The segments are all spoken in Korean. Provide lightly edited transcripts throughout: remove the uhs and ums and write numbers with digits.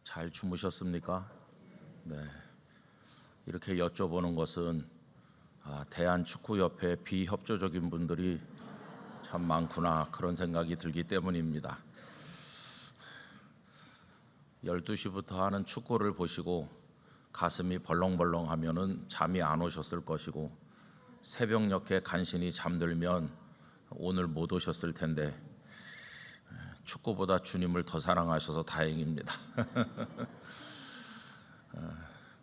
잘 주무셨습니까? 네. 이렇게 여쭤보는 것은 대한축구협회 비협조적인 분들이 참 많구나 그런 생각이 들기 때문입니다. 12시부터 하는 축구를 보시고 가슴이 벌렁벌렁 하면은 잠이 안 오셨을 것이고 새벽녘에 간신히 잠들면 오늘 못 오셨을 텐데 축구보다 주님을 더 사랑하셔서 다행입니다.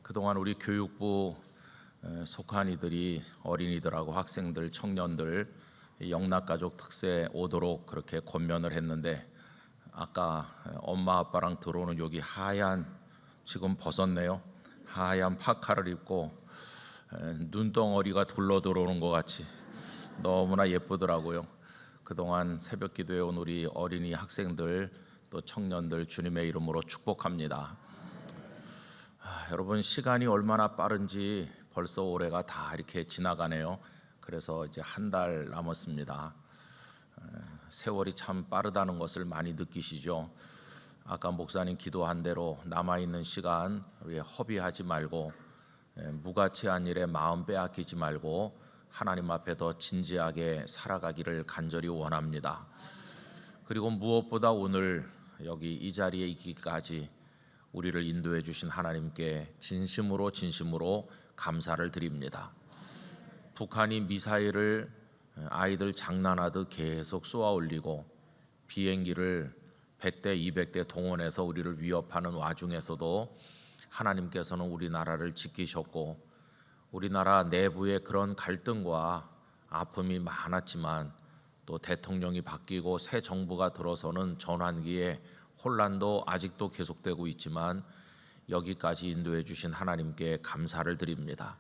그동안 우리 교육부 속한 이들이 어린이들하고 학생들, 청년들 영락가족 특세 오도록 그렇게 권면을 했는데 아까 엄마 아빠랑 들어오는 여기 하얀 지금 벗었네요. 하얀 파카를 입고 눈덩어리가 둘러 들어오는 것 같이 너무나 예쁘더라고요. 그동안 새벽 기도에 온 우리 어린이 학생들 또 청년들 주님의 이름으로 축복합니다. 여러분 시간이 얼마나 빠른지 벌써 올해가 다 이렇게 지나가네요. 그래서 이제 한 달 남았습니다. 세월이 참 빠르다는 것을 많이 느끼시죠. 아까 목사님 기도한 대로 남아있는 시간 우리 허비하지 말고 무가치한 일에 마음 빼앗기지 말고 하나님 앞에 더 진지하게 살아가기를 간절히 원합니다. 그리고 무엇보다 오늘 여기 이 자리에 있기까지 우리를 인도해 주신 하나님께 진심으로 감사를 드립니다. 북한이 미사일을 아이들 장난하듯 계속 쏘아 올리고 비행기를 100대 200대 동원해서 우리를 위협하는 와중에서도 하나님께서는 우리나라를 지키셨고 우리나라 내부의 그런 갈등과 아픔이 많았지만 또 대통령이 바뀌고 새 정부가 들어서는 전환기에 혼란도 아직도 계속되고 있지만 여기까지 인도해 주신 하나님께 감사를 드립니다.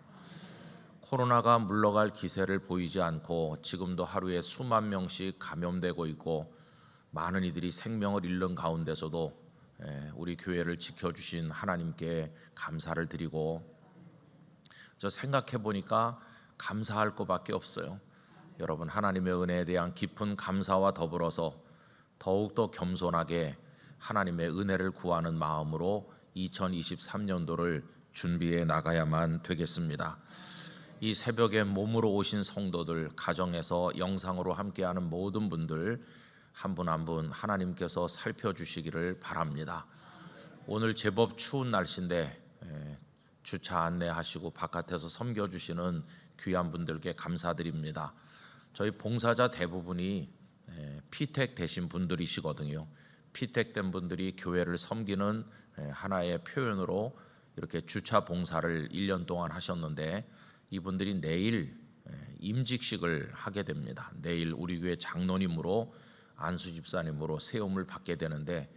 코로나가 물러갈 기세를 보이지 않고 지금도 하루에 수만 명씩 감염되고 있고 많은 이들이 생명을 잃는 가운데서도 우리 교회를 지켜주신 하나님께 감사를 드리고 저 생각해 보니까 감사할 것밖에 없어요. 여러분 하나님의 은혜에 대한 깊은 감사와 더불어서 더욱더 겸손하게 하나님의 은혜를 구하는 마음으로 2023년도를 준비해 나가야만 되겠습니다. 이 새벽에 몸으로 오신 성도들, 가정에서 영상으로 함께하는 모든 분들 한 분 한 분 하나님께서 살펴주시기를 바랍니다. 오늘 제법 추운 날씨인데 주차 안내하시고 바깥에서 섬겨주시는 귀한 분들께 감사드립니다. 저희 봉사자 대부분이 피택 되신 분들이시거든요. 피택된 분들이 교회를 섬기는 하나의 표현으로 이렇게 주차 봉사를 1년 동안 하셨는데 이분들이 내일 임직식을 하게 됩니다. 내일 우리 교회 장로님으로 안수 집사님으로 세움을 받게 되는데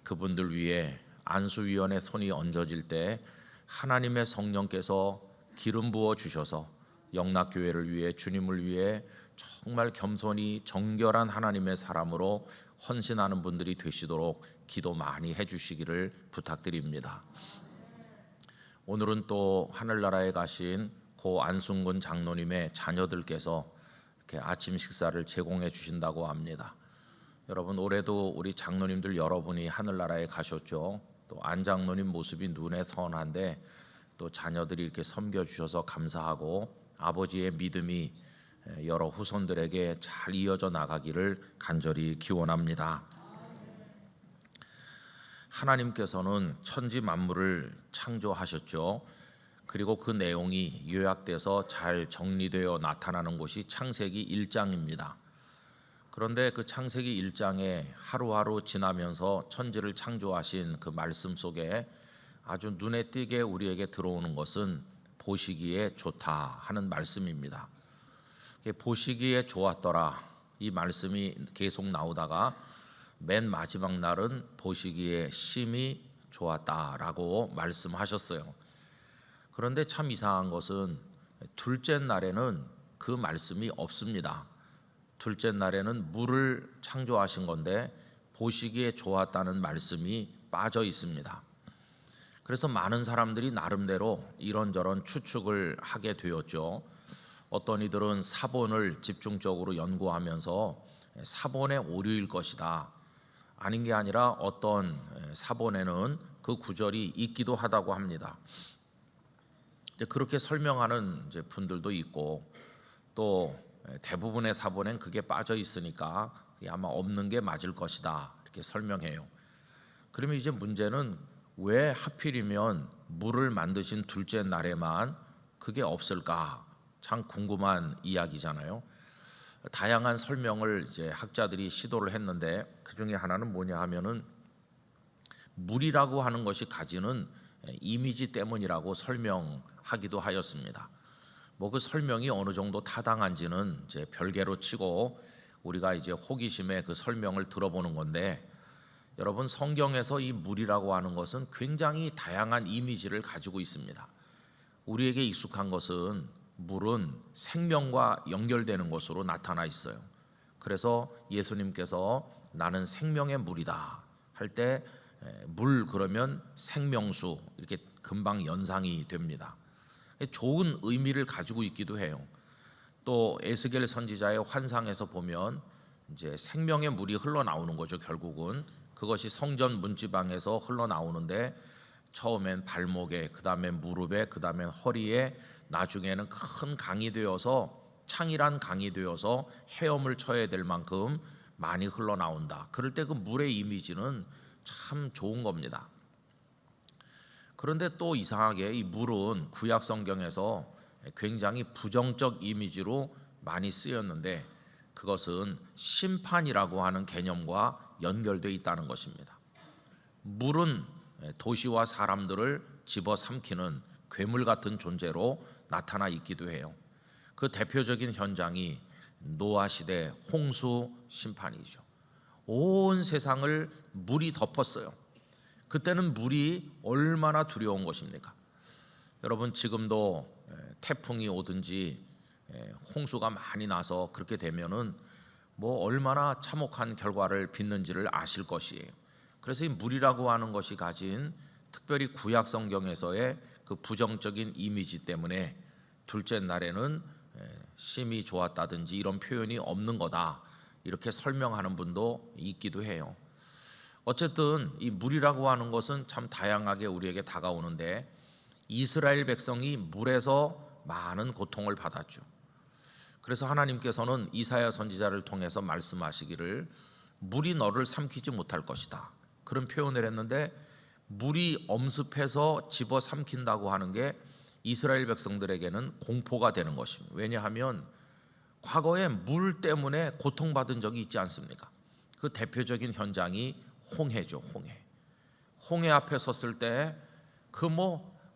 그분들 위에 안수위원의 손이 얹어질 때 하나님의 성령께서 기름 부어 주셔서 영락교회를 위해 주님을 위해 정말 겸손히 정결한 하나님의 사람으로 헌신하는 분들이 되시도록 기도 많이 해주시기를 부탁드립니다. 오늘은 또 하늘나라에 가신 고 안승근 장로님의 자녀들께서 이렇게 아침 식사를 제공해 주신다고 합니다. 여러분 올해도 우리 장로님들 여러분이 하늘나라에 가셨죠. 또 안 장로님 모습이 눈에 선한데 또 자녀들이 이렇게 섬겨주셔서 감사하고 아버지의 믿음이 여러 후손들에게 잘 이어져 나가기를 간절히 기원합니다. 하나님께서는 천지 만물을 창조하셨죠. 그리고 그 내용이 요약돼서 잘 정리되어 나타나는 곳이 창세기 1장입니다. 그런데 그 창세기 1장에 하루하루 지나면서 천지를 창조하신 그 말씀 속에 아주 눈에 띄게 우리에게 들어오는 것은 보시기에 좋다 하는 말씀입니다. 보시기에 좋았더라 이 말씀이 계속 나오다가 맨 마지막 날은 보시기에 심히 좋았다라고 말씀하셨어요. 그런데 참 이상한 것은 둘째 날에는 그 말씀이 없습니다. 둘째 날에는 물을 창조하신 건데 보시기에 좋았다는 말씀이 빠져 있습니다. 그래서 많은 사람들이 나름대로 이런저런 추측을 하게 되었죠. 어떤 이들은 사본을 집중적으로 연구하면서 사본의 오류일 것이다. 아닌 게 아니라 어떤 사본에는 그 구절이 있기도 하다고 합니다. 그렇게 설명하는 분들도 있고, 또 대부분의 사본엔 그게 빠져 있으니까 그게 아마 없는 게 맞을 것이다 이렇게 설명해요. 그러면 이제 문제는 왜 하필이면 물을 만드신 둘째 날에만 그게 없을까? 참 궁금한 이야기잖아요. 다양한 설명을 이제 학자들이 시도를 했는데, 그 중에 하나는 뭐냐 하면은 물이라고 하는 것이 가지는 이미지 때문이라고 설명하기도 하였습니다. 뭐 그 설명이 어느 정도 타당한지는 이제 별개로 치고 우리가 이제 호기심에 그 설명을 들어보는 건데, 여러분, 성경에서 이 물이라고 하는 것은 굉장히 다양한 이미지를 가지고 있습니다. 우리에게 익숙한 것은 물은 생명과 연결되는 것으로 나타나 있어요. 그래서 예수님께서 나는 생명의 물이다 할 때 물 그러면 생명수 이렇게 금방 연상이 됩니다. 좋은 의미를 가지고 있기도 해요. 또 에스겔 선지자의 환상에서 보면 이제 생명의 물이 흘러나오는 거죠. 결국은 그것이 성전 문지방에서 흘러나오는데, 처음엔 발목에, 그 다음에 무릎에, 그 다음에 허리에, 나중에는 큰 강이 되어서, 창이란 강이 되어서 헤엄을 쳐야 될 만큼 많이 흘러나온다. 그럴 때 그 물의 이미지는 참 좋은 겁니다. 그런데 또 이상하게 이 물은 구약 성경에서 굉장히 부정적 이미지로 많이 쓰였는데, 그것은 심판이라고 하는 개념과 연결되어 있다는 것입니다. 물은 도시와 사람들을 집어삼키는 괴물 같은 존재로 나타나 있기도 해요. 그 대표적인 현장이 노아 시대 홍수 심판이죠. 온 세상을 물이 덮었어요. 그때는 물이 얼마나 두려운 것입니까? 여러분, 지금도 태풍이 오든지 홍수가 많이 나서 그렇게 되면은 뭐 얼마나 참혹한 결과를 빚는지를 아실 것이에요. 그래서 이 물이라고 하는 것이 가진 특별히 구약 성경에서의 그 부정적인 이미지 때문에 둘째 날에는 심히 좋았다든지 이런 표현이 없는 거다 이렇게 설명하는 분도 있기도 해요. 어쨌든 이 물이라고 하는 것은 참 다양하게 우리에게 다가오는데, 이스라엘 백성이 물에서 많은 고통을 받았죠. 그래서 하나님께서는 이사야 선지자를 통해서 말씀하시기를 물이 너를 삼키지 못할 것이다 그런 표현을 했는데, 물이 엄습해서 집어삼킨다고 하는 게 이스라엘 백성들에게는 공포가 되는 것입니다. 왜냐하면 과거에 물 때문에 고통받은 적이 있지 않습니까? 그 대표적인 현장이 홍해죠. 홍해 앞에 섰을 때 그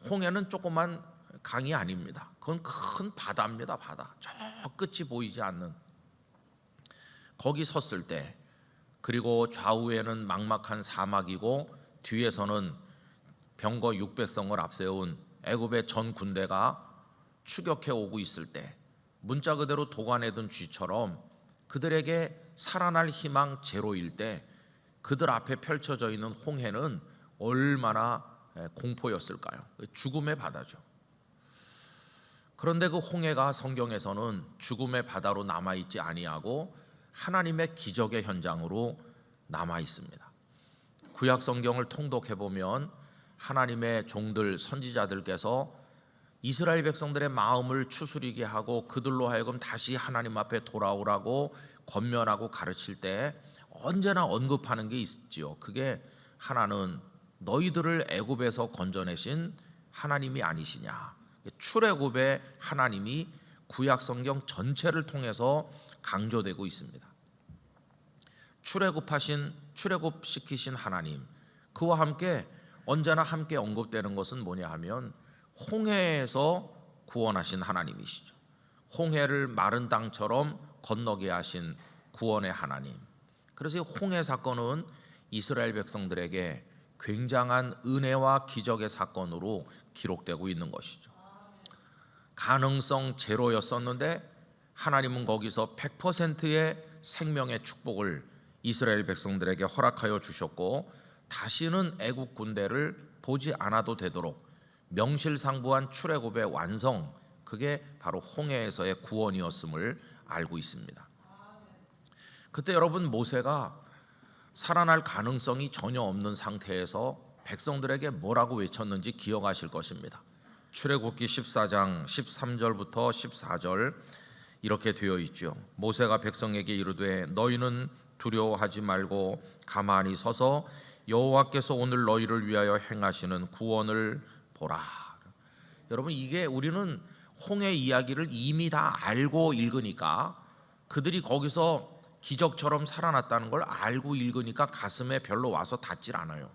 홍해는 조그만 강이 아닙니다. 그건 큰 바다입니다. 바다. 저 끝이 보이지 않는 거기 섰을 때, 그리고 좌우에는 막막한 사막이고 뒤에서는 병거 600성을 앞세운 애굽의 전 군대가 추격해 오고 있을 때, 문자 그대로 도관에 든 쥐처럼 그들에게 살아날 희망 제로일 때 그들 앞에 펼쳐져 있는 홍해는 얼마나 공포였을까요? 죽음의 바다죠. 그런데 그 홍해가 성경에서는 죽음의 바다로 남아있지 아니하고 하나님의 기적의 현장으로 남아 있습니다. 구약 성경을 통독해 보면 하나님의 종들 선지자들께서 이스라엘 백성들의 마음을 추스리게 하고 그들로 하여금 다시 하나님 앞에 돌아오라고 권면하고 가르칠 때 언제나 언급하는 게 있지요. 그게 하나는 너희들을 애굽에서 건져내신 하나님이 아니시냐. 출애굽의 하나님이 구약 성경 전체를 통해서 강조되고 있습니다. 출애굽시키신 하나님, 그와 함께 언제나 함께 언급되는 것은 뭐냐 하면 홍해에서 구원하신 하나님이시죠. 홍해를 마른 땅처럼 건너게 하신 구원의 하나님. 그래서 이 홍해 사건은 이스라엘 백성들에게 굉장한 은혜와 기적의 사건으로 기록되고 있는 것이죠. 가능성 제로였었는데 하나님은 거기서 100%의 생명의 축복을 이스라엘 백성들에게 허락하여 주셨고, 다시는 애국 군대를 보지 않아도 되도록 명실상부한 출애굽의 완성, 그게 바로 홍해에서의 구원이었음을 알고 있습니다. 그때 여러분, 모세가 살아날 가능성이 전혀 없는 상태에서 백성들에게 뭐라고 외쳤는지 기억하실 것입니다. 출애굽기 14장 13절부터 14절 이렇게 되어 있죠. 모세가 백성에게 이르되 너희는 두려워하지 말고 가만히 서서 여호와께서 오늘 너희를 위하여 행하시는 구원을 보라. 여러분, 이게 우리는 홍해 이야기를 이미 다 알고 읽으니까, 그들이 거기서 기적처럼 살아났다는 걸 알고 읽으니까 가슴에 별로 와서 닿질 않아요.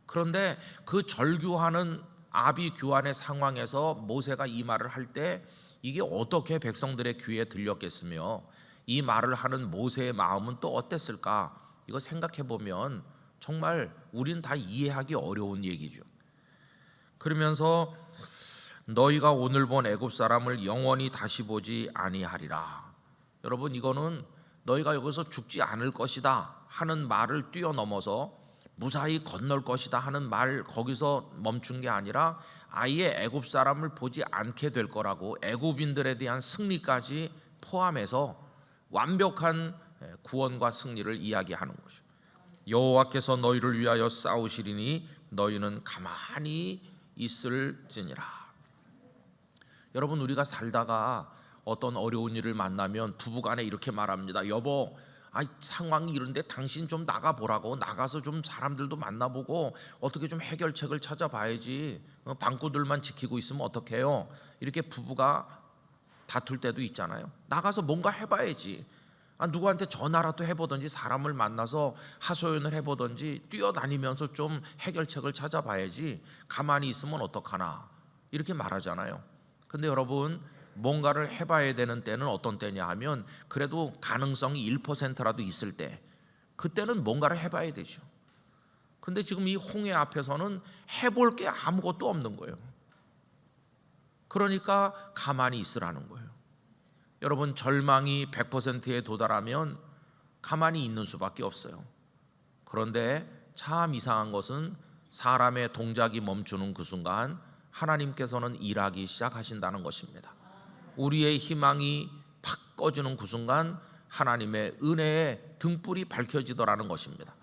그런데 그 절규하는 아비규환의 상황에서 모세가 이 말을 할 때 이게 어떻게 백성들의 귀에 들렸겠으며 이 말을 하는 모세의 마음은 또 어땠을까? 이거 생각해 보면 정말 우리는 다 이해하기 어려운 얘기죠. 그러면서 너희가 오늘 본 애굽 사람을 영원히 다시 보지 아니하리라. 여러분, 이거는 너희가 여기서 죽지 않을 것이다 하는 말을 뛰어넘어서 무사히 건널 것이다 하는 말, 거기서 멈춘 게 아니라 아예 애굽 사람을 보지 않게 될 거라고, 애굽인들에 대한 승리까지 포함해서 완벽한 구원과 승리를 이야기하는 것이죠. 여호와께서 너희를 위하여 싸우시리니 너희는 가만히 있을지니라. 여러분, 우리가 살다가 어떤 어려운 일을 만나면 부부간에 이렇게 말합니다. 여보, 상황이 이런데 당신 좀 나가보라고, 나가서 좀 사람들도 만나보고 어떻게 좀 해결책을 찾아봐야지, 방구들만 지키고 있으면 어떡해요? 이렇게 부부가 다툴 때도 있잖아요. 나가서 뭔가 해봐야지. 누구한테 전화라도 해보든지 사람을 만나서 하소연을 해보든지 뛰어다니면서 좀 해결책을 찾아봐야지, 가만히 있으면 어떡하나, 이렇게 말하잖아요. 근데 여러분, 뭔가를 해봐야 되는 때는 어떤 때냐 하면 그래도 가능성이 1%라도 있을 때, 그때는 뭔가를 해봐야 되죠. 근데 지금 이 홍해 앞에서는 해볼 게 아무것도 없는 거예요. 그러니까 가만히 있으라는 거예요. 여러분, 절망이 100%에 도달하면 가만히 있는 수밖에 없어요. 그런데 참 이상한 것은 사람의 동작이 멈추는 그 순간 하나님께서는 일하기 시작하신다는 것입니다. 우리의 희망이 팍 꺼지는 그 순간 하나님의 은혜의 등불이 밝혀지더라는 것입니다.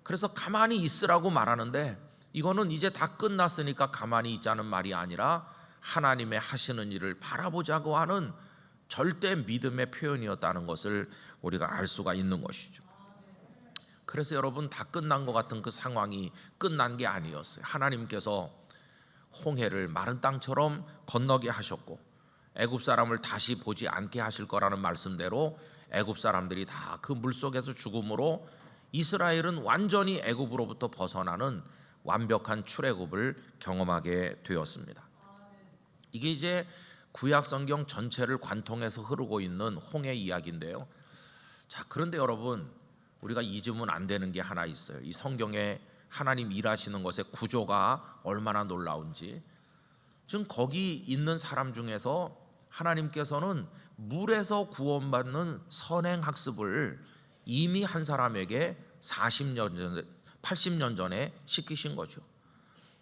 그래서 가만히 있으라고 말하는데, 이거는 이제 다 끝났으니까 가만히 있자는 말이 아니라 하나님의 하시는 일을 바라보자고 하는 절대 믿음의 표현이었다는 것을 우리가 알 수가 있는 것이죠. 그래서 여러분, 다 끝난 것 같은 그 상황이 끝난 게 아니었어요. 하나님께서 홍해를 마른 땅처럼 건너게 하셨고 애굽 사람을 다시 보지 않게 하실 거라는 말씀대로 애굽 사람들이 다 그 물속에서 죽음으로 이스라엘은 완전히 애굽으로부터 벗어나는 완벽한 출애굽을 경험하게 되었습니다. 이게 이제 구약 성경 전체를 관통해서 흐르고 있는 홍해 이야기인데요. 자, 그런데 여러분, 우리가 잊으면 안 되는 게 하나 있어요. 이 성경에 하나님 일하시는 것의 구조가 얼마나 놀라운지. 지금 거기 있는 사람 중에서 하나님께서는 물에서 구원받는 선행학습을 이미 한 사람에게 40년 전에, 80년 전에 시키신 거죠.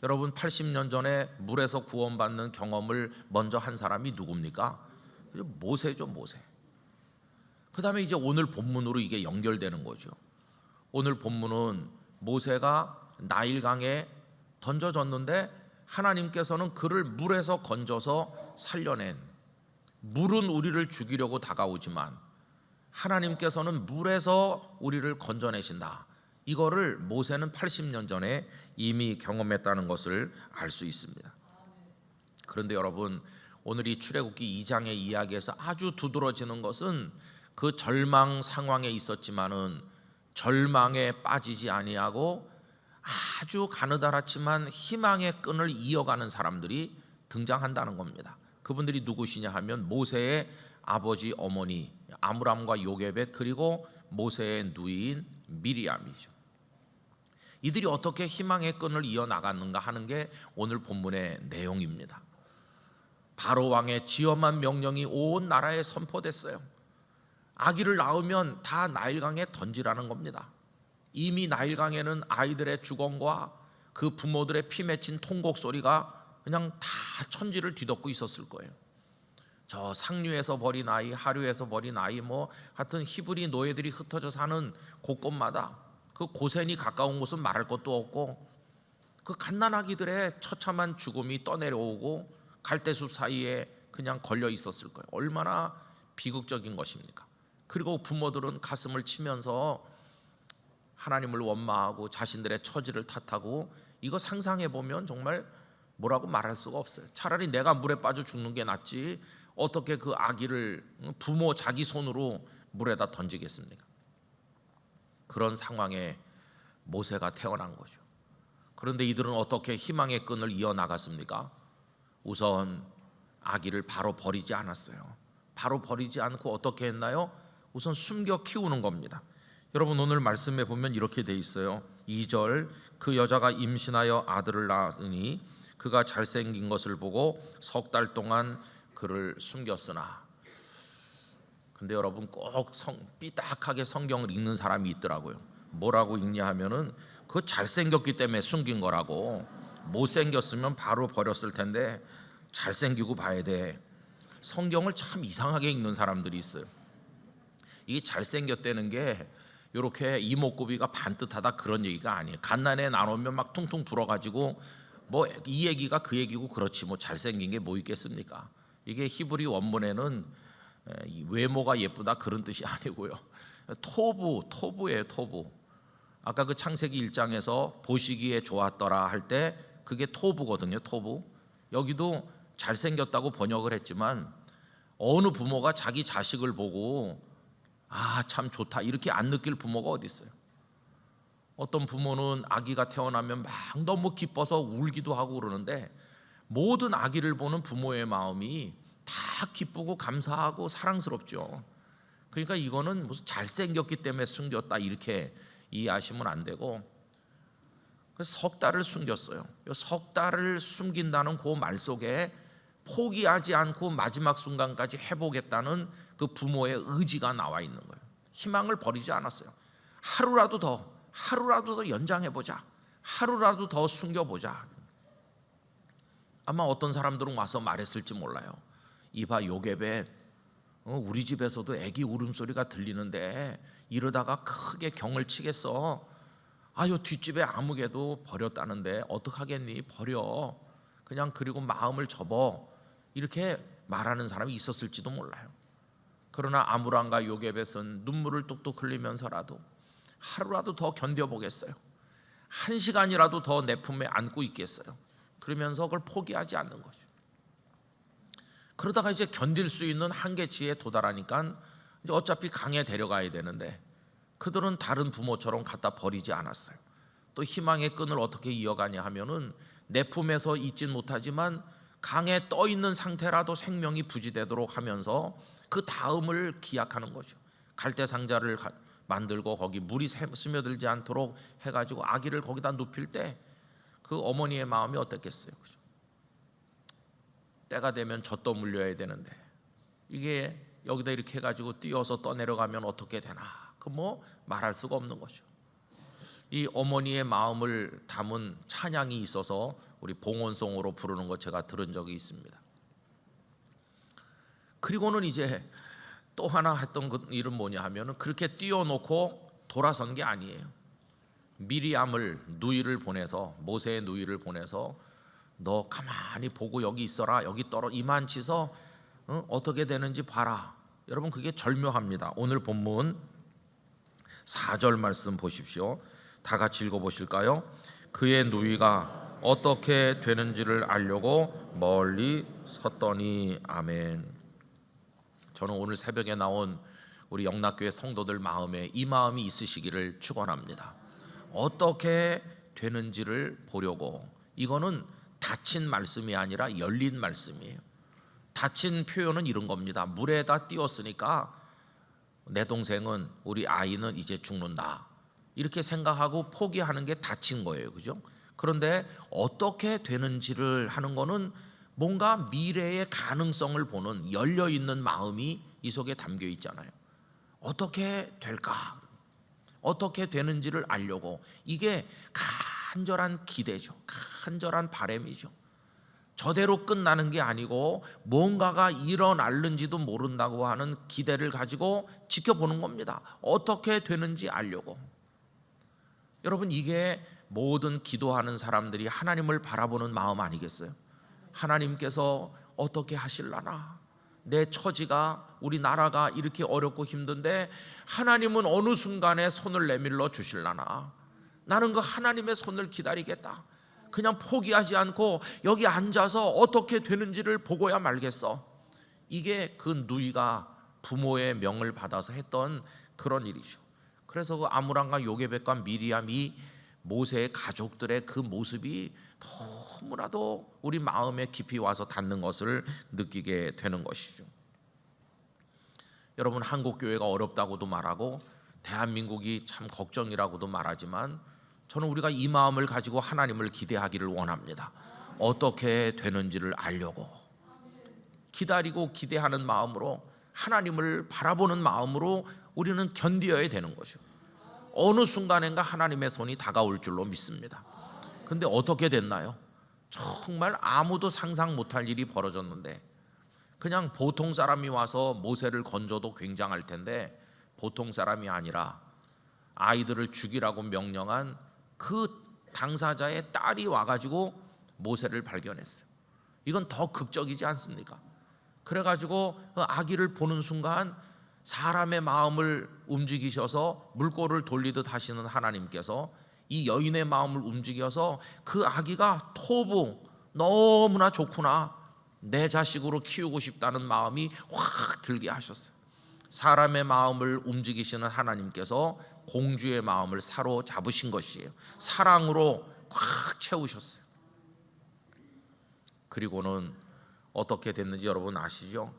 여러분, 80년 전에 물에서 구원받는 경험을 먼저 한 사람이 누굽니까? 모세죠, 모세. 그 다음에 이제 오늘 본문으로 이게 연결되는 거죠. 오늘 본문은 모세가 나일강에 던져졌는데 하나님께서는 그를 물에서 건져서 살려낸, 물은 우리를 죽이려고 다가오지만 하나님께서는 물에서 우리를 건져내신다. 이거를 모세는 80년 전에 이미 경험했다는 것을 알 수 있습니다. 그런데 여러분, 오늘 이 출애굽기 2장의 이야기에서 아주 두드러지는 것은 그 절망 상황에 있었지만은 절망에 빠지지 아니하고 아주 가느다랗지만 희망의 끈을 이어가는 사람들이 등장한다는 겁니다. 그분들이 누구시냐 하면 모세의 아버지 어머니 아므람과 요게벳, 그리고 모세의 누이인 미리암이죠. 이들이 어떻게 희망의 끈을 이어나갔는가 하는 게 오늘 본문의 내용입니다. 바로 왕의 지엄한 명령이 온 나라에 선포됐어요. 아기를 낳으면 다 나일강에 던지라는 겁니다. 이미 나일강에는 아이들의 죽음과 그 부모들의 피 맺힌 통곡 소리가 그냥 다 천지를 뒤덮고 있었을 거예요. 저 상류에서 버린 아이, 하류에서 버린 아이, 하여튼 히브리 노예들이 흩어져 사는 곳곳마다 그 고센이 가까운 곳은 말할 것도 없고 그 갓난아기들의 처참한 죽음이 떠내려오고 갈대숲 사이에 그냥 걸려 있었을 거예요. 얼마나 비극적인 것입니까? 그리고 부모들은 가슴을 치면서 하나님을 원망하고 자신들의 처지를 탓하고, 이거 상상해 보면 정말 뭐라고 말할 수가 없어요. 차라리 내가 물에 빠져 죽는 게 낫지 어떻게 그 아기를 부모 자기 손으로 물에다 던지겠습니까? 그런 상황에 모세가 태어난 거죠. 그런데 이들은 어떻게 희망의 끈을 이어나갔습니까? 우선 아기를 바로 버리지 않았어요. 바로 버리지 않고 어떻게 했나요? 우선 숨겨 키우는 겁니다. 여러분, 오늘 말씀에 보면 이렇게 돼 있어요. 2절, 그 여자가 임신하여 아들을 낳으니 그가 잘생긴 것을 보고 석 달 동안 그를 숨겼으나. 근데 여러분, 꼭 삐딱하게 성경을 읽는 사람이 있더라고요. 뭐라고 읽냐 하면은 그 잘생겼기 때문에 숨긴 거라고. 못생겼으면 바로 버렸을 텐데 잘생기고 봐야 돼. 성경을 참 이상하게 읽는 사람들이 있어요. 이게 잘생겼다는 게 이렇게 이목구비가 반듯하다 그런 얘기가 아니에요. 갓난에 나누면 막 퉁퉁 불어가지고 뭐 이 얘기가 그 얘기고 그렇지 뭐 잘생긴 게 뭐 있겠습니까? 이게 히브리 원문에는 외모가 예쁘다 그런 뜻이 아니고요. 토부예요, 토부. 아까 그 창세기 1장에서 보시기에 좋았더라 할 때 그게 토부거든요, 토부. 여기도 잘생겼다고 번역을 했지만 어느 부모가 자기 자식을 보고 아, 참 좋다 이렇게 안 느낄 부모가 어디 있어요? 어떤 부모는 아기가 태어나면 막 너무 기뻐서 울기도 하고 그러는데, 모든 아기를 보는 부모의 마음이 다 기쁘고 감사하고 사랑스럽죠. 그러니까 이거는 무슨 잘생겼기 때문에 숨겼다 이렇게 이해하시면 안 되고, 석 달을 숨겼어요. 석 달을 숨긴다는 그 말 속에 포기하지 않고 마지막 순간까지 해보겠다는 그 부모의 의지가 나와 있는 거예요. 희망을 버리지 않았어요. 하루라도 더 연장해보자, 하루라도 더 숨겨보자. 아마 어떤 사람들은 와서 말했을지 몰라요. 이봐 요게벳, 우리 집에서도 애기 울음소리가 들리는데 이러다가 크게 경을 치겠어. 아유, 뒷집에 아무개도 버렸다는데 어떡하겠니? 버려. 그냥 그리고 마음을 접어. 이렇게 말하는 사람이 있었을지도 몰라요. 그러나 아므람과 요게벳은 눈물을 뚝뚝 흘리면서라도 하루라도 더 견뎌보겠어요. 1시간이라도 더 내 품에 안고 있겠어요. 그러면서 그걸 포기하지 않는 거죠. 그러다가 이제 견딜 수 있는 한계치에 도달하니까 이제 어차피 강에 데려가야 되는데 그들은 다른 부모처럼 갖다 버리지 않았어요. 또 희망의 끈을 어떻게 이어가냐 하면은 내 품에서 잊진 못하지만 강에 떠 있는 상태라도 생명이 부지되도록 하면서 그 다음을 기약하는 거죠. 갈대 상자를 만들고 거기 물이 스며들지 않도록 해가지고 아기를 거기다 눕힐 때 그 어머니의 마음이 어땠겠어요, 그죠? 때가 되면 젖도 물려야 되는데 이게 여기다 이렇게 해가지고 뛰어서 떠내려가면 어떻게 되나? 그 뭐 말할 수가 없는 거죠. 이 어머니의 마음을 담은 찬양이 있어서 우리 봉헌송으로 부르는 거 제가 들은 적이 있습니다. 그리고는 이제 또 하나 했던 그 일은 뭐냐 하면은 그렇게 띄워놓고 돌아선 게 아니에요. 미리암을 누이를 보내서, 모세의 누이를 보내서 너 가만히 보고 여기 있어라, 여기 이만치서 어떻게 되는지 봐라. 여러분, 그게 절묘합니다. 오늘 본문 4절 말씀 보십시오. 다 같이 읽어보실까요? 그의 누이가 어떻게 되는지를 알려고 멀리 섰더니. 아멘. 저는 오늘 새벽에 나온 우리 영락교회 성도들 마음에 이 마음이 있으시기를 축원합니다. 어떻게 되는지를 보려고. 이거는 닫힌 말씀이 아니라 열린 말씀이에요. 닫힌 표현은 이런 겁니다. 물에다 띄웠으니까 내 동생은, 우리 아이는 이제 죽는다 이렇게 생각하고 포기하는 게 닫힌 거예요, 그죠? 그런데 어떻게 되는지를 하는 거는 뭔가 미래의 가능성을 보는 열려있는 마음이 이 속에 담겨 있잖아요. 어떻게 될까? 어떻게 되는지를 알려고. 이게 간절한 기대죠. 간절한 바람이죠. 저대로 끝나는 게 아니고 뭔가가 일어날는지도 모른다고 하는 기대를 가지고 지켜보는 겁니다. 어떻게 되는지 알려고. 여러분, 이게 모든 기도하는 사람들이 하나님을 바라보는 마음 아니겠어요? 하나님께서 어떻게 하실라나, 내 처지가, 우리 나라가 이렇게 어렵고 힘든데 하나님은 어느 순간에 손을 내밀러 주실라나, 나는 그 하나님의 손을 기다리겠다. 그냥 포기하지 않고 여기 앉아서 어떻게 되는지를 보고야 말겠어. 이게 그 누이가 부모의 명을 받아서 했던 그런 일이죠. 그래서 그 아므람과 요게벳과 미리암이 모세의 가족들의 그 모습이 너무나도 우리 마음에 깊이 와서 닿는 것을 느끼게 되는 것이죠. 여러분, 한국교회가 어렵다고도 말하고 대한민국이 참 걱정이라고도 말하지만 저는 우리가 이 마음을 가지고 하나님을 기대하기를 원합니다. 어떻게 되는지를 알려고 기다리고 기대하는 마음으로, 하나님을 바라보는 마음으로 우리는 견디어야 되는 거죠. 어느 순간인가 하나님의 손이 다가올 줄로 믿습니다. 근데 어떻게 됐나요? 정말 아무도 상상 못할 일이 벌어졌는데, 그냥 보통 사람이 와서 모세를 건져도 굉장할 텐데 보통 사람이 아니라 아이들을 죽이라고 명령한 그 당사자의 딸이 와가지고 모세를 발견했어요. 이건 더 극적이지 않습니까? 그래가지고 그 아기를 보는 순간 사람의 마음을 움직이셔서 물꼬를 돌리듯 하시는 하나님께서 이 여인의 마음을 움직여서 그 아기가 토부, 너무나 좋구나, 내 자식으로 키우고 싶다는 마음이 확 들게 하셨어요. 사람의 마음을 움직이시는 하나님께서 공주의 마음을 사로잡으신 것이에요. 사랑으로 꽉 채우셨어요. 그리고는 어떻게 됐는지 여러분 아시죠?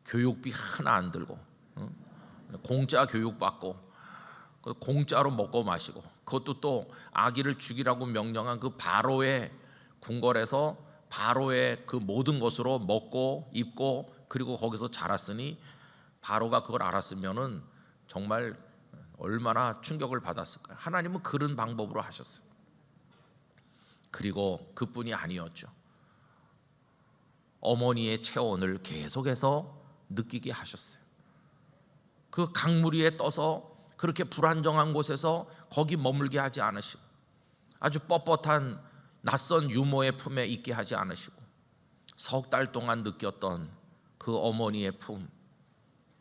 교육비 하나 안 들고 공짜 교육받고 공짜로 먹고 마시고, 그것도 또 아기를 죽이라고 명령한 그 바로의 궁궐에서 바로의 그 모든 것으로 먹고 입고 그리고 거기서 자랐으니, 바로가 그걸 알았으면은 정말 얼마나 충격을 받았을까요? 하나님은 그런 방법으로 하셨어요. 그리고 그뿐이 아니었죠. 어머니의 체온을 계속해서 느끼게 하셨어요. 그 강물 위에 떠서 그렇게 불안정한 곳에서 거기 머물게 하지 않으시고, 아주 뻣뻣한 낯선 유모의 품에 있게 하지 않으시고, 석 달 동안 느꼈던 그 어머니의 품,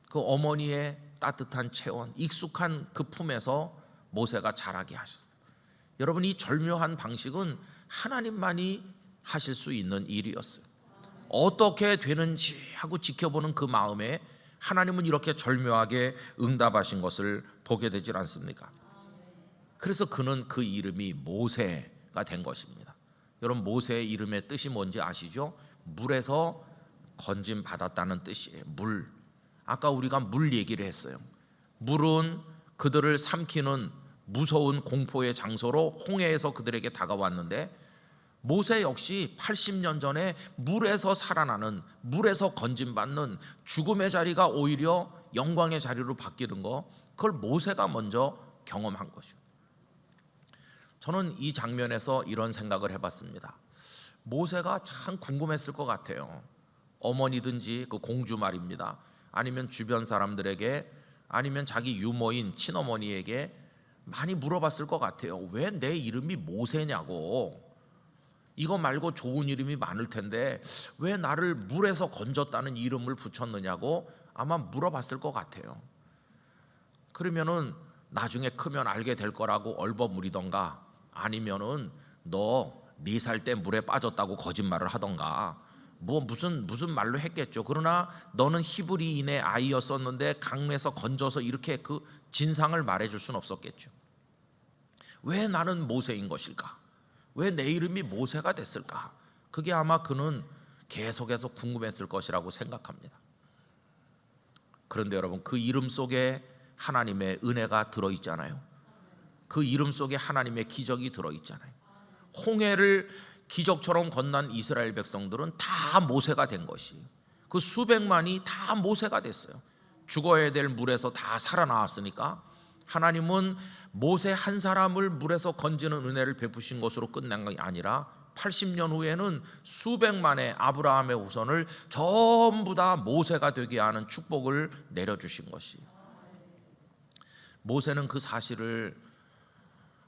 그 어머니의 따뜻한 체온, 익숙한 그 품에서 모세가 자라게 하셨어요. 여러분, 이 절묘한 방식은 하나님만이 하실 수 있는 일이었어요. 어떻게 되는지 하고 지켜보는 그 마음에 하나님은 이렇게 절묘하게 응답하신 것을 보게 되질 않습니까? 그래서 그는 그 이름이 모세가 된 것입니다. 여러분, 모세의 이름의 뜻이 뭔지 아시죠? 물에서 건짐 받았다는 뜻이에요. 물. 아까 우리가 물 얘기를 했어요. 물은 그들을 삼키는 무서운 공포의 장소로 홍해에서 그들에게 다가왔는데, 모세 역시 80년 전에 물에서 살아나는, 물에서 건짐받는 죽음의 자리가 오히려 영광의 자리로 바뀌는 거, 그걸 모세가 먼저 경험한 거죠. 저는 이 장면에서 이런 생각을 해봤습니다. 모세가 참 궁금했을 것 같아요. 어머니든지 그 공주 말입니다, 아니면 주변 사람들에게, 아니면 자기 유모인 친어머니에게 많이 물어봤을 것 같아요. 왜 내 이름이 모세냐고, 이거 말고 좋은 이름이 많을 텐데 왜 나를 물에서 건졌다는 이름을 붙였느냐고 아마 물어봤을 것 같아요. 그러면은 나중에 크면 알게 될 거라고 얼버무리던가, 아니면은 너 4살 때 물에 빠졌다고 거짓말을 하던가, 뭐 무슨 말로 했겠죠. 그러나 너는 히브리인의 아이였었는데 강에서 건져서 이렇게 그 진상을 말해줄 수는 없었겠죠. 왜 나는 모세인 것일까? 왜 내 이름이 모세가 됐을까? 그게 아마 그는 계속해서 궁금했을 것이라고 생각합니다. 그런데 여러분, 그 이름 속에 하나님의 은혜가 들어있잖아요. 그 이름 속에 하나님의 기적이 들어있잖아요. 홍해를 기적처럼 건넌 이스라엘 백성들은 다 모세가 된 것이, 그 수백만이 다 모세가 됐어요. 죽어야 될 물에서 다 살아나왔으니까 하나님은 모세 한 사람을 물에서 건지는 은혜를 베푸신 것으로 끝난 게 아니라 80년 후에는 수백만의 아브라함의 후손을 전부 다 모세가 되게 하는 축복을 내려주신 것이, 모세는 그 사실을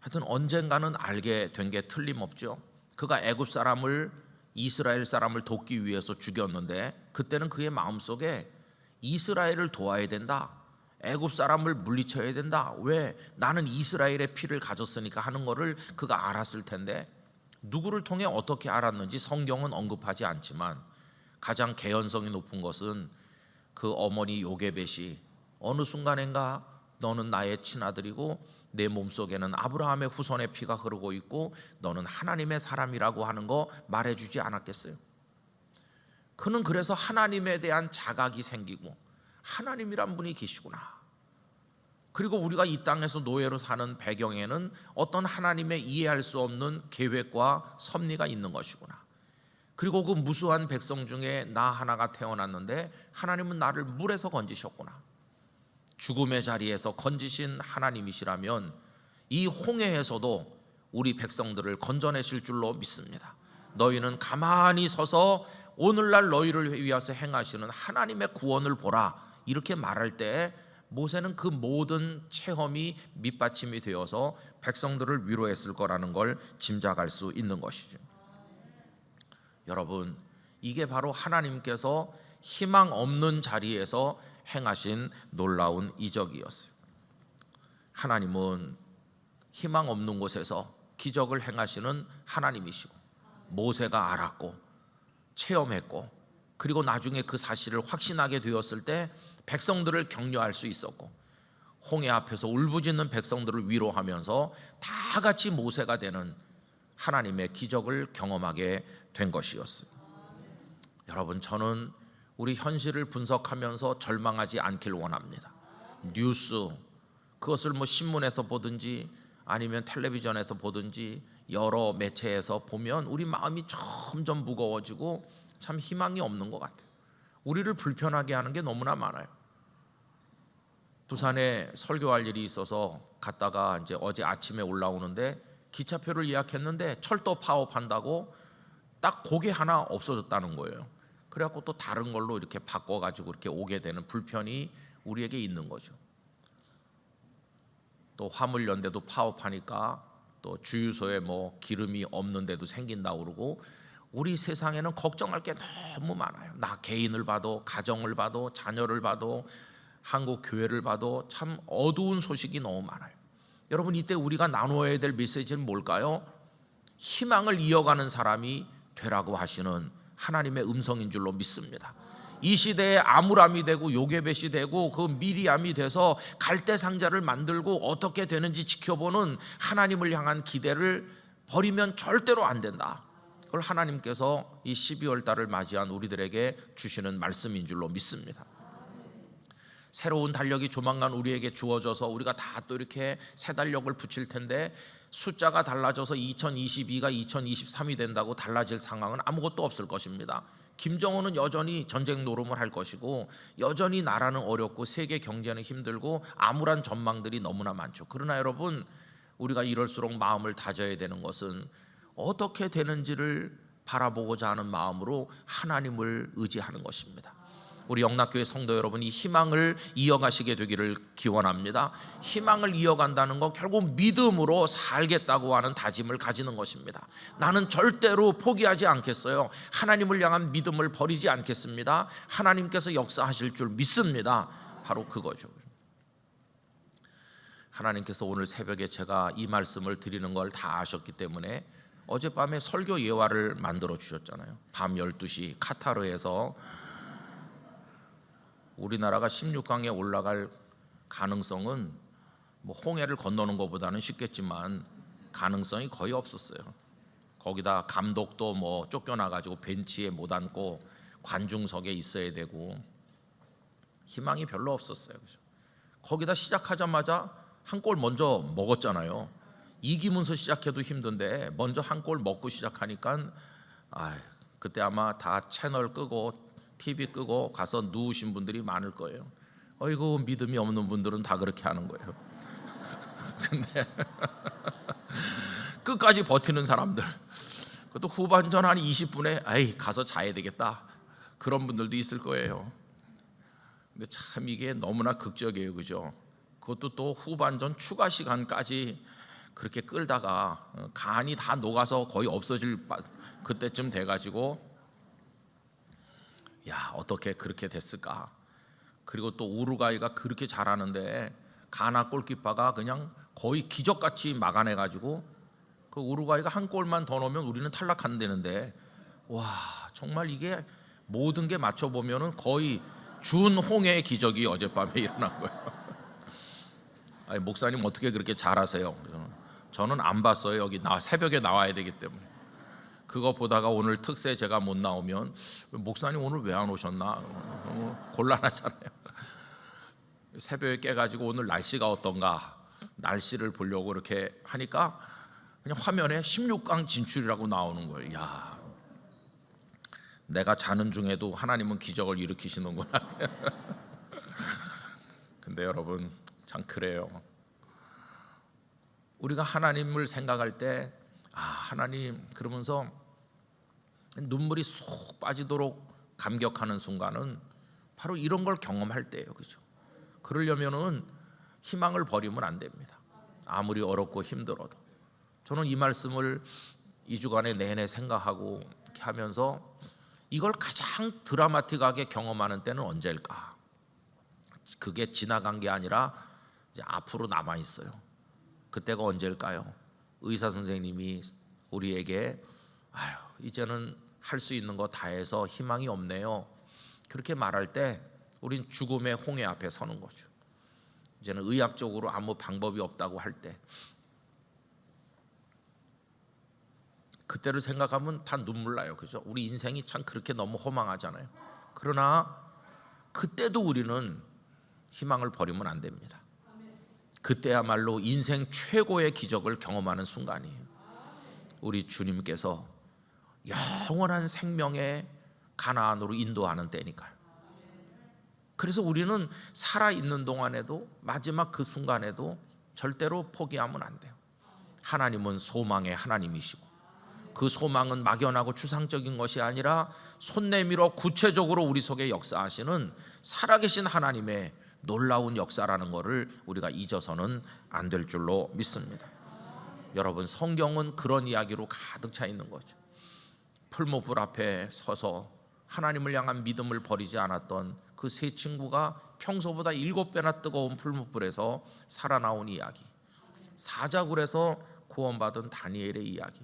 하여튼 언젠가는 알게 된 게 틀림없죠. 그가 애굽 사람을 이스라엘 사람을 돕기 위해서 죽였는데 그때는 그의 마음속에 이스라엘을 도와야 된다, 애굽 사람을 물리쳐야 된다, 왜? 나는 이스라엘의 피를 가졌으니까 하는 거를 그가 알았을 텐데 누구를 통해 어떻게 알았는지 성경은 언급하지 않지만 가장 개연성이 높은 것은 그 어머니 요게벳이 어느 순간인가 너는 나의 친아들이고 내 몸속에는 아브라함의 후손의 피가 흐르고 있고 너는 하나님의 사람이라고 하는 거 말해주지 않았겠어요? 그는 그래서 하나님에 대한 자각이 생기고 하나님이란 분이 계시구나, 그리고 우리가 이 땅에서 노예로 사는 배경에는 어떤 하나님의 이해할 수 없는 계획과 섭리가 있는 것이구나, 그리고 그 무수한 백성 중에 나 하나가 태어났는데 하나님은 나를 물에서 건지셨구나, 죽음의 자리에서 건지신 하나님이시라면 이 홍해에서도 우리 백성들을 건져내실 줄로 믿습니다. 너희는 가만히 서서 오늘날 너희를 위해서 행하시는 하나님의 구원을 보라, 이렇게 말할 때 모세는 그 모든 체험이 밑받침이 되어서 백성들을 위로했을 거라는 걸 짐작할 수 있는 것이죠. 여러분, 이게 바로 하나님께서 희망 없는 자리에서 행하신 놀라운 이적이었어요. 하나님은 희망 없는 곳에서 기적을 행하시는 하나님이시고 모세가 알았고 체험했고 그리고 나중에 그 사실을 확신하게 되었을 때 백성들을 격려할 수 있었고 홍해 앞에서 울부짖는 백성들을 위로하면서 다 같이 모세가 되는 하나님의 기적을 경험하게 된 것이었어요. 여러분, 저는 우리 현실을 분석하면서 절망하지 않길 원합니다. 뉴스, 그것을 신문에서 보든지 아니면 텔레비전에서 보든지 여러 매체에서 보면 우리 마음이 점점 무거워지고 참 희망이 없는 것 같아요. 우리를 불편하게 하는 게 너무나 많아요. 부산에 설교할 일이 있어서 갔다가 이제 어제 아침에 올라오는데 기차표를 예약했는데 철도 파업한다고 딱 고개 하나 없어졌다는 거예요. 그래갖고 또 다른 걸로 이렇게 바꿔가지고 이렇게 오게 되는 불편이 우리에게 있는 거죠. 또 화물연대도 파업하니까 또 주유소에 기름이 없는데도 생긴다고 그러고 우리 세상에는 걱정할 게 너무 많아요. 나 개인을 봐도 가정을 봐도 자녀를 봐도 한국 교회를 봐도 참 어두운 소식이 너무 많아요. 여러분, 이때 우리가 나누어야 될 메시지는 뭘까요? 희망을 이어가는 사람이 되라고 하시는 하나님의 음성인 줄로 믿습니다. 이 시대에 아므람이 되고 요게벳이 되고 그 미리암이 돼서 갈대 상자를 만들고 어떻게 되는지 지켜보는 하나님을 향한 기대를 버리면 절대로 안 된다. 그걸 하나님께서 이 12월 달을 맞이한 우리들에게 주시는 말씀인 줄로 믿습니다. 새로운 달력이 조만간 우리에게 주어져서 우리가 다 또 이렇게 새 달력을 붙일 텐데 숫자가 달라져서 2022가 2023이 된다고 달라질 상황은 아무것도 없을 것입니다. 김정은은 여전히 전쟁 노름을 할 것이고 여전히 나라는 어렵고 세계 경제는 힘들고 암울한 전망들이 너무나 많죠. 그러나 여러분, 우리가 이럴수록 마음을 다져야 되는 것은 어떻게 되는지를 바라보고자 하는 마음으로 하나님을 의지하는 것입니다. 우리 영락교회 성도 여러분이 희망을 이어가시게 되기를 기원합니다. 희망을 이어간다는 건 결국 믿음으로 살겠다고 하는 다짐을 가지는 것입니다. 나는 절대로 포기하지 않겠어요. 하나님을 향한 믿음을 버리지 않겠습니다. 하나님께서 역사하실 줄 믿습니다. 바로 그거죠. 하나님께서 오늘 새벽에 제가 이 말씀을 드리는 걸 다 아셨기 때문에 어젯밤에 설교 예화를 만들어 주셨잖아요. 밤 12시 카타르에서 우리나라가 16강에 올라갈 가능성은 홍해를 건너는 것보다는 쉽겠지만 가능성이 거의 없었어요. 거기다 감독도 쫓겨나가지고 벤치에 못 앉고 관중석에 있어야 되고 희망이 별로 없었어요. 거기다 시작하자마자 한 골 먼저 먹었잖아요. 이기면서 시작해도 힘든데 먼저 한 골 먹고 시작하니까 그때 아마 다 채널 끄고 TV 끄고 가서 누우신 분들이 많을 거예요. 어이구, 믿음이 없는 분들은 다 그렇게 하는 거예요. 근데 끝까지 버티는 사람들, 그것도 후반전 한 20분에 가서 자야 되겠다, 그런 분들도 있을 거예요. 근데 참 이게 너무나 극적이에요, 그죠? 그것도 또 후반전 추가 시간까지 그렇게 끌다가 간이 다 녹아서 거의 없어질 그때쯤 돼가지고 야, 어떻게 그렇게 됐을까. 그리고 또 우루과이가 그렇게 잘하는데 가나 골키퍼가 그냥 거의 기적같이 막아내가지고 그 우루과이가 한 골만 더 넣으면 우리는 탈락한다는데, 와, 정말 이게 모든 게 맞춰보면은 거의 준홍해의 기적이 어젯밤에 일어난 거예요. 아니, 목사님 어떻게 그렇게 잘하세요? 저는 안 봤어요. 여기 새벽에 나와야 되기 때문에. 그거 보다가 오늘 특세 제가 못 나오면 목사님 오늘 왜 안 오셨나 곤란하잖아요. 새벽에 깨가지고 오늘 날씨가 어떤가 날씨를 보려고 이렇게 하니까 그냥 화면에 16강 진출이라고 나오는 거예요. 야, 내가 자는 중에도 하나님은 기적을 일으키시는구나. 근데 여러분 참 그래요. 우리가 하나님을 생각할 때 하나님 그러면서 눈물이 쏙 빠지도록 감격하는 순간은 바로 이런 걸 경험할 때예요. 그죠? 그러려면은 희망을 버리면 안 됩니다. 아무리 어렵고 힘들어도. 저는 이 말씀을 2주간에 내내 생각하고 이렇게 하면서 이걸 가장 드라마틱하게 경험하는 때는 언제일까? 그게 지나간 게 아니라 이제 앞으로 남아 있어요. 그때가 언제일까요? 의사 선생님이 우리에게 이제는 할 수 있는 거 다 해서 희망이 없네요. 그렇게 말할 때 우린 죽음의 홍해 앞에 서는 거죠. 이제는 의학적으로 아무 방법이 없다고 할 때, 그때를 생각하면 다 눈물 나요. 그죠? 우리 인생이 참 그렇게 너무 허망하잖아요. 그러나 그때도 우리는 희망을 버리면 안 됩니다. 그때야말로 인생 최고의 기적을 경험하는 순간이에요. 우리 주님께서 영원한 생명의 가나안으로 인도하는 때니까요. 그래서 우리는 살아있는 동안에도 마지막 그 순간에도 절대로 포기하면 안 돼요. 하나님은 소망의 하나님이시고 그 소망은 막연하고 추상적인 것이 아니라 손 내밀어 구체적으로 우리 속에 역사하시는 살아계신 하나님의 놀라운 역사라는 것을 우리가 잊어서는 안 될 줄로 믿습니다. 여러분, 성경은 그런 이야기로 가득 차 있는 거죠. 풀무불 앞에 서서 하나님을 향한 믿음을 버리지 않았던 그 세 친구가 평소보다 7배나 뜨거운 풀무불에서 살아나온 이야기, 사자굴에서 구원받은 다니엘의 이야기,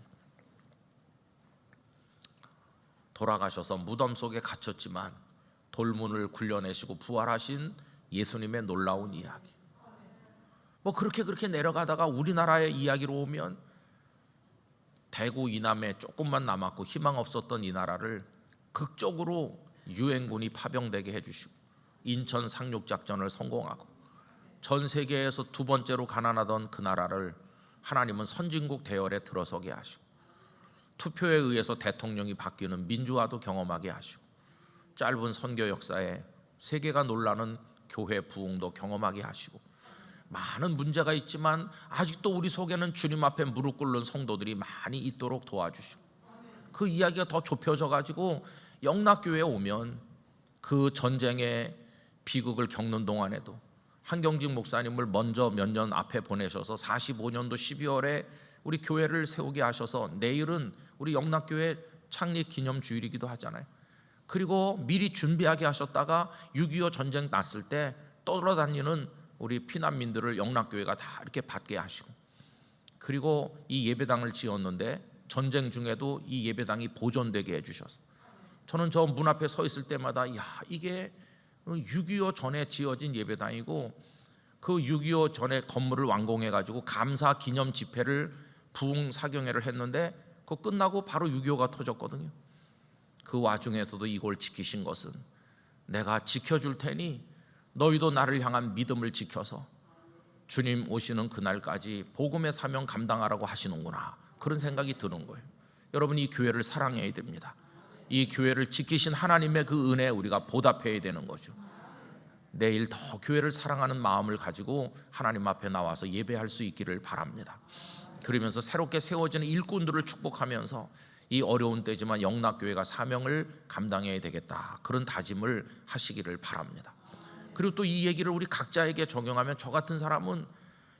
돌아가셔서 무덤 속에 갇혔지만 돌문을 굴려내시고 부활하신 예수님의 놀라운 이야기. 그렇게 내려가다가 우리나라의 이야기로 오면 대구 이남에 조금만 남았고 희망 없었던 이 나라를 극적으로 유엔군이 파병되게 해주시고 인천 상륙작전을 성공하고 전 세계에서 두 번째로 가난하던 그 나라를 하나님은 선진국 대열에 들어서게 하시고 투표에 의해서 대통령이 바뀌는 민주화도 경험하게 하시고 짧은 선교 역사에 세계가 놀라는 교회 부흥도 경험하게 하시고 많은 문제가 있지만 아직도 우리 속에는 주님 앞에 무릎 꿇는 성도들이 많이 있도록 도와주시고 그 이야기가 더 좁혀져 가지고 영락교회에 오면 그 전쟁의 비극을 겪는 동안에도 한경직 목사님을 먼저 몇 년 앞에 보내셔서 45년도 12월에 우리 교회를 세우게 하셔서 내일은 우리 영락교회 창립 기념 주일이기도 하잖아요. 그리고 미리 준비하게 하셨다가 6.25 전쟁 났을 때 떠돌아다니는 우리 피난민들을 영락교회가 다 이렇게 받게 하시고 그리고 이 예배당을 지었는데 전쟁 중에도 이 예배당이 보존되게 해주셔서 저는 저 문 앞에 서 있을 때마다 이게 6.25 전에 지어진 예배당이고 그 6.25 전에 건물을 완공해가지고 감사 기념 집회를 부흥 사경회를 했는데 그거 끝나고 바로 6.25가 터졌거든요. 그 와중에서도 이걸 지키신 것은 내가 지켜줄 테니 너희도 나를 향한 믿음을 지켜서 주님 오시는 그날까지 복음의 사명 감당하라고 하시는구나, 그런 생각이 드는 거예요. 여러분, 이 교회를 사랑해야 됩니다. 이 교회를 지키신 하나님의 그 은혜에 우리가 보답해야 되는 거죠. 내일 더 교회를 사랑하는 마음을 가지고 하나님 앞에 나와서 예배할 수 있기를 바랍니다. 그러면서 새롭게 세워지는 일꾼들을 축복하면서 이 어려운 때지만 영락교회가 사명을 감당해야 되겠다, 그런 다짐을 하시기를 바랍니다. 그리고 또 이 얘기를 우리 각자에게 적용하면 저 같은 사람은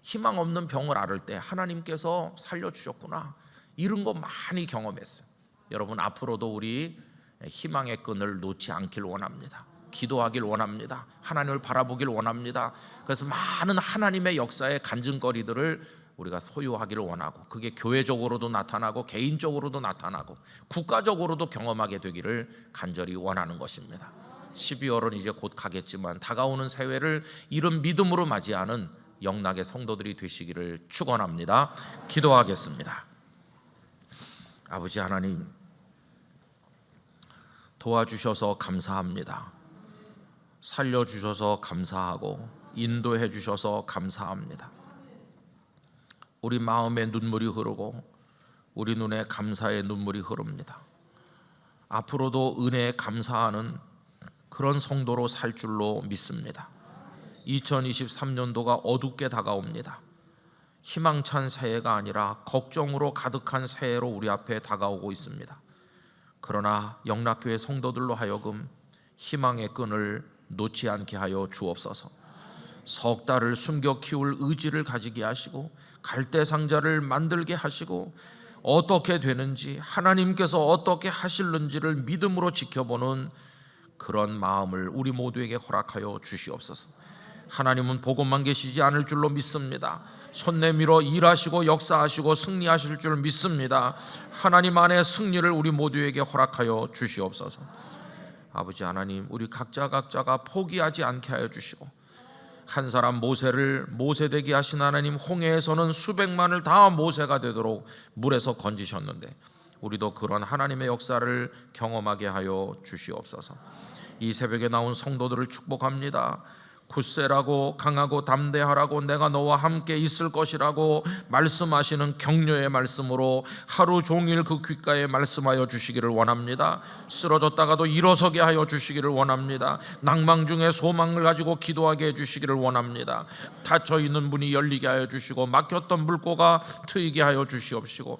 희망 없는 병을 앓을 때 하나님께서 살려주셨구나, 이런 거 많이 경험했어요. 여러분, 앞으로도 우리 희망의 끈을 놓지 않길 원합니다. 기도하길 원합니다. 하나님을 바라보길 원합니다. 그래서 많은 하나님의 역사의 간증거리들을 우리가 소유하기를 원하고, 그게 교회적으로도 나타나고 개인적으로도 나타나고 국가적으로도 경험하게 되기를 간절히 원하는 것입니다. 12월은 이제 곧 가겠지만 다가오는 새해를 이런 믿음으로 맞이하는 영락의 성도들이 되시기를 축원합니다. 기도하겠습니다. 아버지 하나님, 도와주셔서 감사합니다. 살려주셔서 감사하고 인도해 주셔서 감사합니다. 우리 마음에 눈물이 흐르고 우리 눈에 감사의 눈물이 흐릅니다. 앞으로도 은혜에 감사하는 그런 성도로 살 줄로 믿습니다. 2023년도가 어둡게 다가옵니다. 희망찬 새해가 아니라 걱정으로 가득한 새해로 우리 앞에 다가오고 있습니다. 그러나 영락교회 성도들로 하여금 희망의 끈을 놓지 않게 하여 주옵소서. 석 달을 숨겨 키울 의지를 가지게 하시고 갈대상자를 만들게 하시고 어떻게 되는지, 하나님께서 어떻게 하실는지를 믿음으로 지켜보는 그런 마음을 우리 모두에게 허락하여 주시옵소서. 하나님은 보고만 계시지 않을 줄로 믿습니다. 손 내밀어 일하시고 역사하시고 승리하실 줄 믿습니다. 하나님 안에 승리를 우리 모두에게 허락하여 주시옵소서. 아버지 하나님, 우리 각자가 포기하지 않게 하여 주시고, 한 사람 모세를 모세되게 하신 하나님, 홍해에서는 수백만을 다 모세가 되도록 물에서 건지셨는데 우리도 그런 하나님의 역사를 경험하게 하여 주시옵소서. 이 새벽에 나온 성도들을 축복합니다. 굳세라고, 강하고 담대하라고, 내가 너와 함께 있을 것이라고 말씀하시는 격려의 말씀으로 하루 종일 그 귓가에 말씀하여 주시기를 원합니다. 쓰러졌다가도 일어서게 하여 주시기를 원합니다. 낭망 중에 소망을 가지고 기도하게 해주시기를 원합니다. 닫혀있는 문이 열리게 하여 주시고 막혔던 물고가 트이게 하여 주시옵시고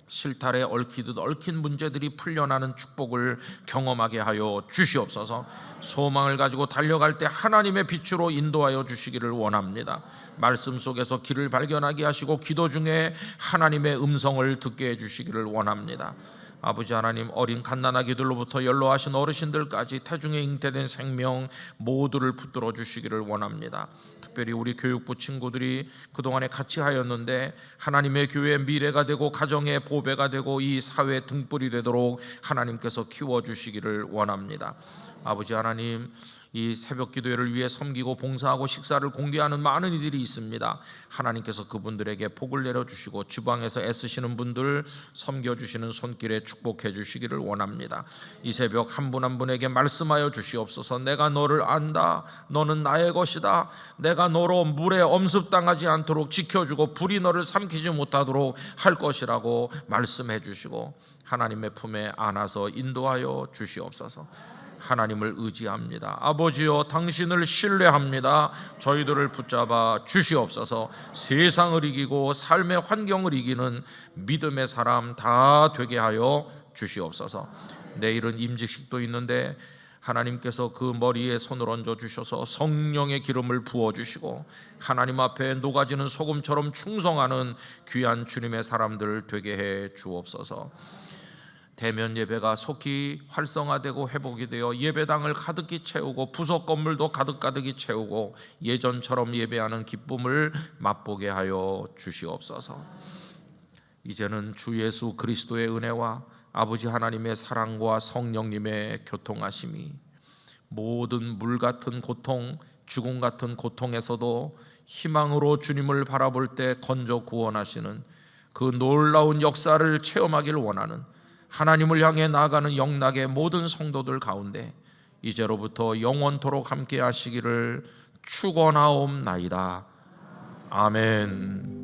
실타래 얽히듯 얽힌 문제들이 풀려나는 축복을 경험하게 하여 주시옵소서. 소망을 가지고 달려갈 때 하나님의 빛으로 인도하여 주시기를 원합니다. 말씀 속에서 길을 발견하게 하시고 기도 중에 하나님의 음성을 듣게 해주시기를 원합니다. 아버지 하나님, 어린 갓난아기들로부터 연로하신 어르신들까지 태중에 잉태된 생명 모두를 붙들어 주시기를 원합니다. 특별히 우리 교육부 친구들이 그동안에 같이 하였는데 하나님의 교회의 미래가 되고 가정의 보배가 되고 이 사회 등불이 되도록 하나님께서 키워주시기를 원합니다. 아버지 하나님, 이 새벽 기도회를 위해 섬기고 봉사하고 식사를 공개하는 많은 이들이 있습니다. 하나님께서 그분들에게 복을 내려주시고 주방에서 애쓰시는 분들 섬겨주시는 손길에 축복해 주시기를 원합니다. 이 새벽 한 분 한 분에게 말씀하여 주시옵소서. 내가 너를 안다. 너는 나의 것이다. 내가 너로 물에 엄습당하지 않도록 지켜주고 불이 너를 삼키지 못하도록 할 것이라고 말씀해 주시고 하나님의 품에 안아서 인도하여 주시옵소서. 하나님을 의지합니다. 아버지여, 당신을 신뢰합니다. 저희들을 붙잡아 주시옵소서. 세상을 이기고 삶의 환경을 이기는 믿음의 사람 다 되게 하여 주시옵소서. 내일은 임직식도 있는데 하나님께서 그 머리에 손을 얹어 주셔서 성령의 기름을 부어주시고 하나님 앞에 녹아지는 소금처럼 충성하는 귀한 주님의 사람들 되게 해 주옵소서. 대면 예배가 속히 활성화되고 회복이 되어 예배당을 가득히 채우고 부속 건물도 가득가득히 채우고 예전처럼 예배하는 기쁨을 맛보게 하여 주시옵소서. 이제는 주 예수 그리스도의 은혜와 아버지 하나님의 사랑과 성령님의 교통하심이 모든 물 같은 고통, 죽음 같은 고통에서도 희망으로 주님을 바라볼 때 건져 구원하시는 그 놀라운 역사를 체험하기를 원하는 하나님을 향해 나아가는 영락의 모든 성도들 가운데 이제로부터 영원토록 함께 하시기를 축원하옵나이다. 아멘.